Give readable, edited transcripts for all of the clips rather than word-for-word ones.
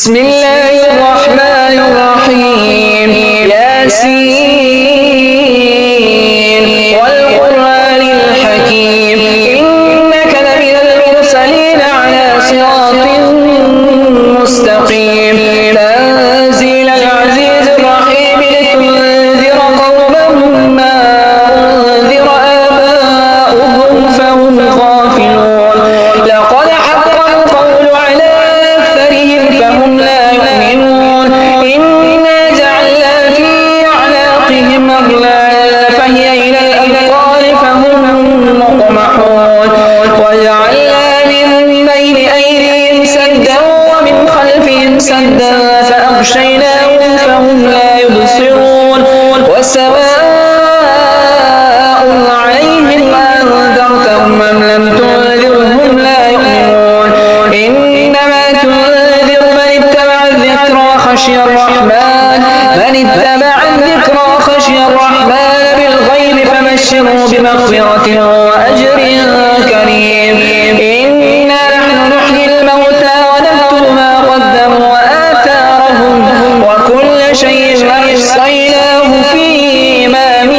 بسم الله الرحمن الرحيم. ياسين والقرآن الحكيم إنك لمن المرسلين على صراط مستقيم تنزيل العزيز الرحيم لتنذر قوما ما أنذر آباؤهم فهم غافلون لقد حق القول على أكثرهم فهم لا يؤمنون إنا جعلنا في أعناقهم أغلالا فهي إلى الأذقان فهم مقمحون وجعلنا من بين أيديهم سدا ومن خلفهم سدا فأغشيناهم فهم لا يبصرون وسواء عليهم أنذرتهم أم لم تنذرهم لا يؤمنون إنما تنذر من اتبع الذكر وخشي الرحمن بالغيب فبشره بمغفرة وأجر كريم إنا نحن نحيي الموتى ونكتب ما قدموا وآثارهم وكل شيء أحصيناه في إمام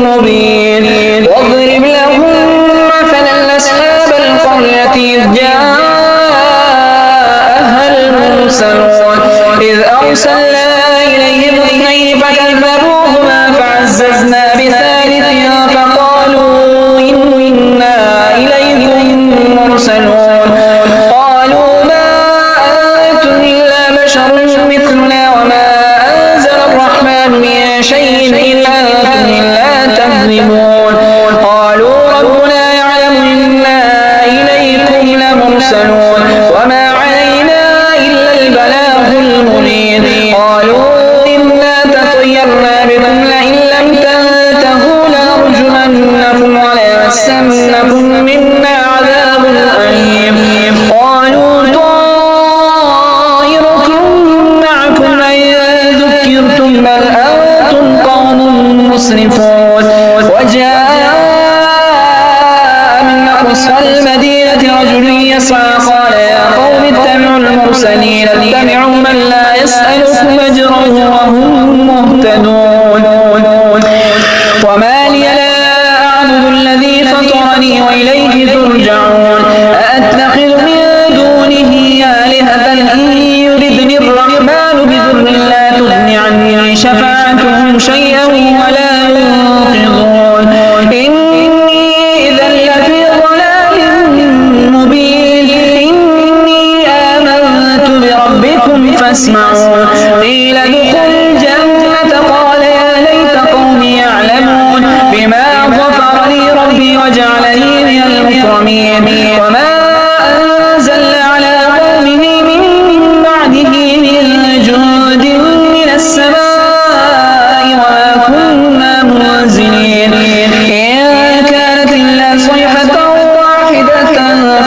مبين واضرب لهم مثلا أصحاب القرية إذ جاءها المرسلون إذ أرسلنا إليهم اثنين فكذبوهما فعززنا بثالث فقالوا إنا إليكم مرسلون قالوا ما أنتم إلا بشر مثلنا وما أنزل الرحمن من شيء إن أنتم إلا تكذبون قالوا ربنا يعلم إنا إليكم لمرسلون وما علينا إلا البلاغ المبين قالوا إنا تطيرنا بكم لئن لم تنتهوا لنرجمنكم وليمسنكم منا عذاب أليم قالوا طائركم معكم لئن ذكرتم بل أنتم قوم مسرفون وجاء من أقصى المدينة رجل يسعى قال يا قوم اتبعوا المرسلين اتبعوا من لا يسألكم أجرا وهم مهتدون وما لي لا أعبد الذي فطرني وإليه ترجعون أأتخذ من دونه آلهة إن يردني الرحمن بضر لا تغن عني شفاعتهم شيئا ولا ينقذون إني إذا لفي ضلال مبين إني آمنت بربكم فاسمعون قيل ادخل الجنة قال يا ليت قومي يعلمون بما غفر لي ربي وجعلني من المكرمين وما أنزلنا على قومه من بعده من جند من السماء وما كنا منزلين إن كانت إلا صيحة واحدة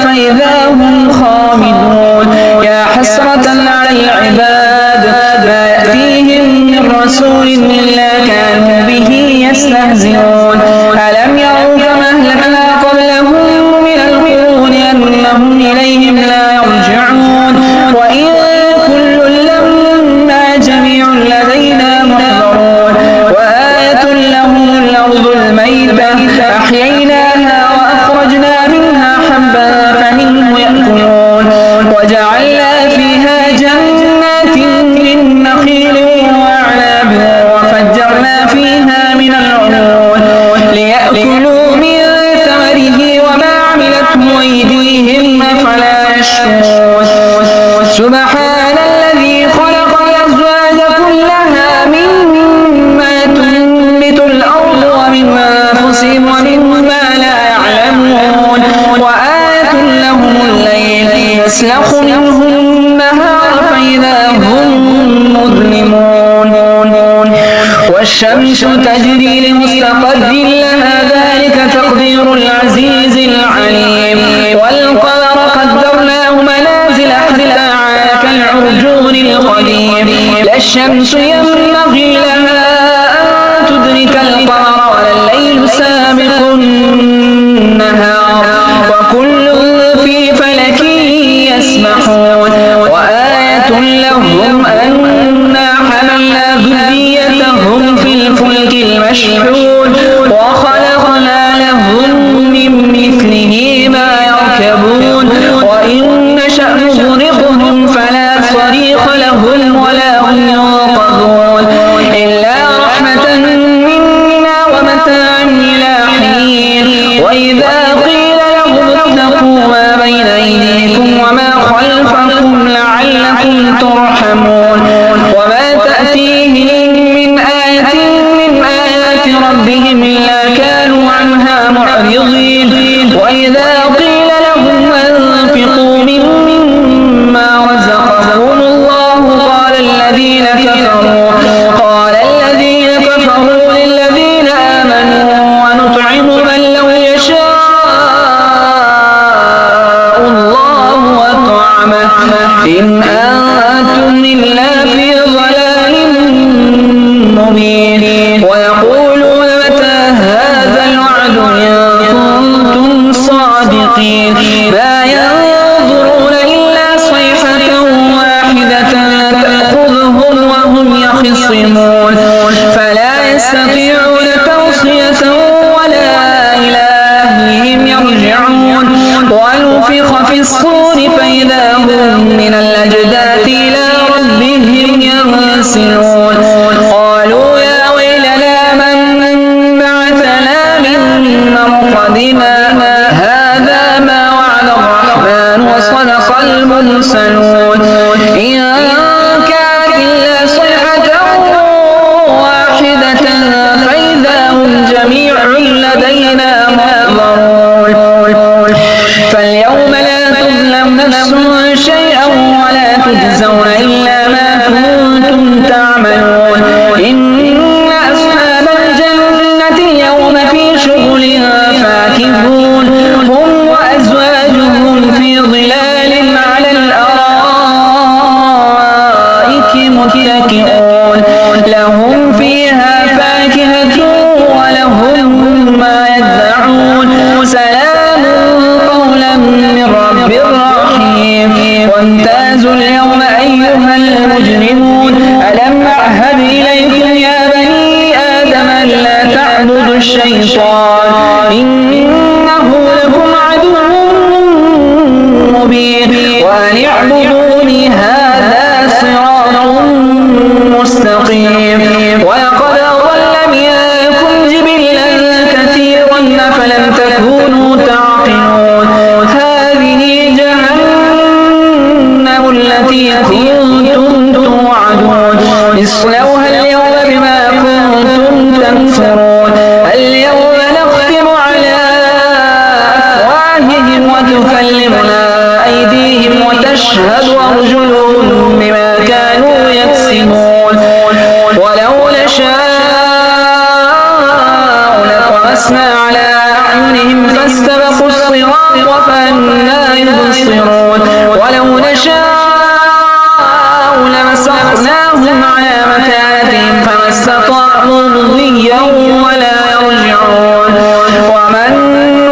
فإذا هم خامدون يا حسرة على العباد ما يأتيهم من رسول إلا كانوا به يستهزئون ألم يروا كما أهلكنا قبلهم من القرون أنهم إليهم لا يرجعون وإن كل لما جميع لدينا محضرون وآية لهم الأرض الميتة أحييناها وأخرجنا منها حبا فمنه يأكلون وجعلنا فيها جنات من نخيل وأعناب وفجرنا فيها من العيون ليأكلوا من ثمره وما عملته أيديهم أفلا يشكرون سبحان الذي خلق الأزواج كلها مما تنبت الأرض ومن أنفسهم ومما لا يعلمون وآية لهم الليل يسلخ منه النهار فإذا هم مظلمون والشمس تجري لمستقر لها ذلك تقدير العزيز العليم والقمر قدرناه منازل حتى عاد كالعرجون القديم لا الشمس ينبغي لها أن تدرك القمر ولا الليل سابق النهار وكل في فلك يسبحون وآية المشحون وخلقنا لهم من مثله ما يركبون وإن نشأ نغرقهم فلا صريخ لهم ولا هم ينقذون إلا رحمة منا ومتاعا إلى حين وإذا قيل لهم اتقوا ما بين أيديكم وما خلفكم لعلكم ترحمون وما تأتيهم من آية من آيات ربهم إلا كانوا عنها معرضين وإذا قيل لهم أنفقوا مما رزقهم الله قال الذين كفروا للذين آمنوا ونطعم من لو يشاء الله أطعمه إن أنتم إلا في ضلال مبين ويقولون متى هذا الوعد إن كنتم صادقين ما ينظرون إلا صيحة واحدة تأخذهم وهم يخصمون فلا يستطيعون توصية ولا إلى أهلهم يرجعون ونفخ في الصور فإذا هم من الأجداث إلى ربهم ينسلون قالوا يا ويلنا من بعثنا من مرقدنا هذا ما وعد الرحمن وصدق المرسلون إن كانت إلا صيحة واحدة فإذا هم جميع لدينا محضرون فاليوم لا تظلم نفس شيئا ولا تجزون إلا ما كنتم تعملون إن أصحاب الجنة اليوم في شغل فاكهون هم وأزواجهم في ظلال على الأرائك متكئون لهم فيها فاكهة ولهم ما يدعون سلام قولا من رب رحيم وامتازوا اليوم أيها المجرمون ألم أعهد إليكم يا بني آدم ألا تعبدوا الشيطان إنه لكم عدو مبين وأن اعبدوني هذا صراط مستقيم ولقد أضل منكم جبلا كثيرا أفلم تكونوا تعقلون هذه جهنم التي كنتم توعدون اصلوها اليوم بما كنتم تكفرون اليوم نختم على أفواههم وتكلمنا أيديهم وتشهد أرجلهم بما كانوا يكسبون ولو نشاء لطمسنا على أعينهم فاستبقوا الصراط فأنى يبصرون ولو نشاء لمسخناهم على مكانتهم فما استطاعوا مضيا ولا يرجعون ومن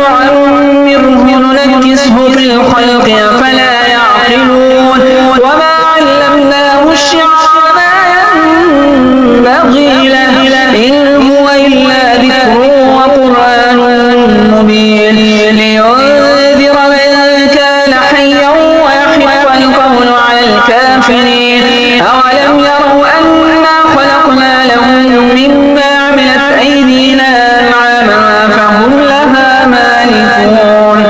نعمره ننكسه في الخلق أفلا يعقلون وما علمناه الشعر ما ينبغي له إن هو إلا ذكر وقرآن مبين لينذر من كان حيا ويحق القول على الكافرين أولم يروا أنا خلقنا لهم مما عملت أيدينا أنعاما فهم لها مالكون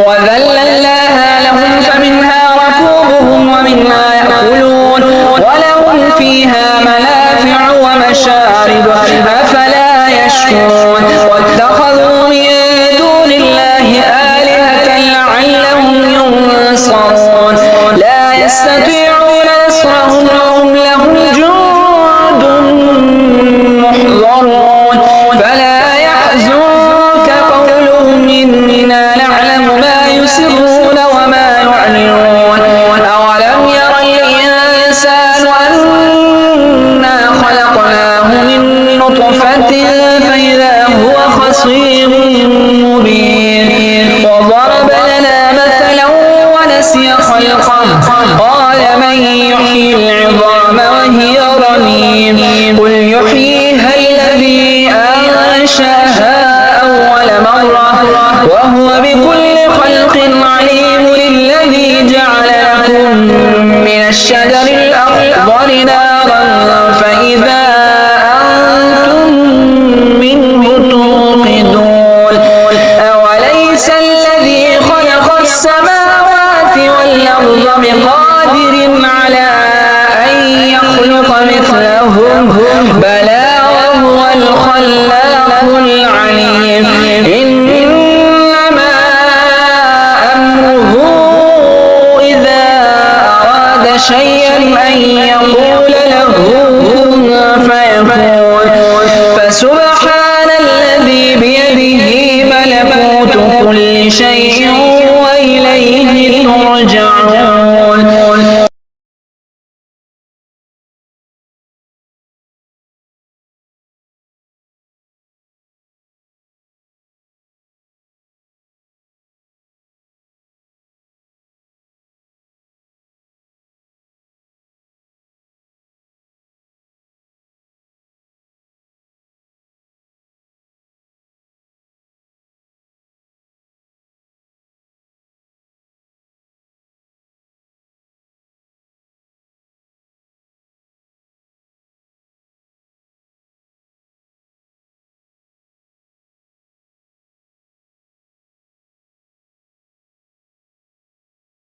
وذللناها لهم فمنها ركوبهم ومنها يأكلون ولهم فيها منافع ومشارب أفلا يشكرون واتخذوا من دون الله آلهة لعلهم ينصرون لا يستطيعون نصرهم وهم لهم جند محضرون فلا يحزنك قولهم إنا نعلم ما يسرون وما يعلنون أولم ير الإنسان أنا خلقناه من نطفة فإذا هو خصيم مبين وضرب لنا مثلا ونسي خلقه قال من يحيي العظام وهي رميم قل يحييها الشجر الأخضر نارا فإذا أنتم منه توقدون أوليس الذي خلق السماوات والأرض بقادر على أن يخلق مثلهم بلى وهو الخلاق العليم إنما أمره إذا أراد شيئا أن يقول له كن فيكون فسبحان الذي بيده ملكوت كل شيء وإليه ترجعون